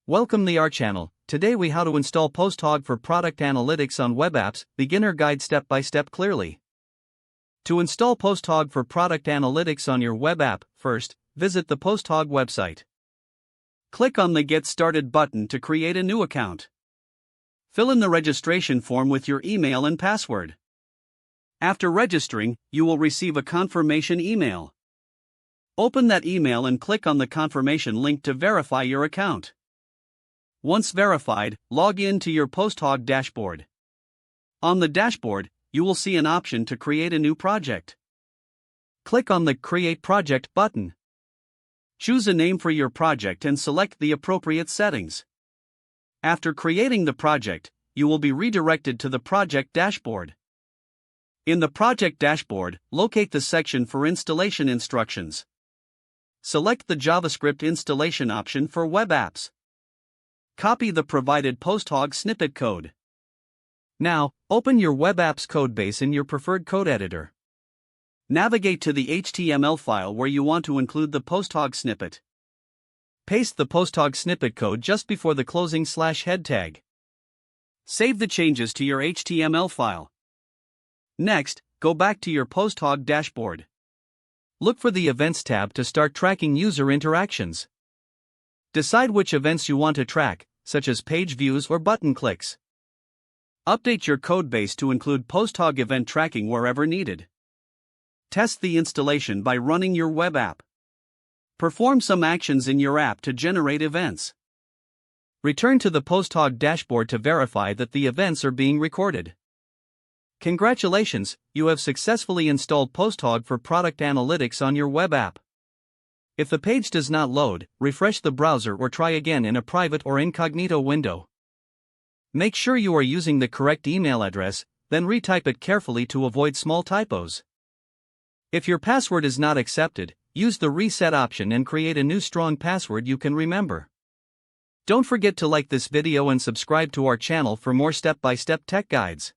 Welcome to our channel. Today we how to install PostHog for product analytics on web apps, beginner guide step by step clearly. To install PostHog for product analytics on your web app, first, visit the PostHog website. Click on the Get Started button to create a new account. Fill in the registration form with your email and password. After registering, you will receive a confirmation email. Open that email and click on the confirmation link to verify your account. Once verified, log in to your PostHog dashboard. On the dashboard, you will see an option to create a new project. Click on the Create Project button. Choose a name for your project and select the appropriate settings. After creating the project, you will be redirected to the project dashboard. In the project dashboard, locate the section for installation instructions. Select the JavaScript installation option for web apps. Copy the provided PostHog snippet code. Now, open your web app's codebase in your preferred code editor. Navigate to the HTML file where you want to include the PostHog snippet. Paste the PostHog snippet code just before the closing /head tag. Save the changes to your HTML file. Next, go back to your PostHog dashboard. Look for the Events tab to start tracking user interactions. Decide which events you want to track, such as page views or button clicks. Update your codebase to include PostHog event tracking wherever needed. Test the installation by running your web app. Perform some actions in your app to generate events. Return to the PostHog dashboard to verify that the events are being recorded. Congratulations, you have successfully installed PostHog for product analytics on your web app. If the page does not load, refresh the browser or try again in a private or incognito window. Make sure you are using the correct email address, then retype it carefully to avoid small typos. If your password is not accepted, use the reset option and create a new strong password you can remember. Don't forget to like this video and subscribe to our channel for more step-by-step tech guides.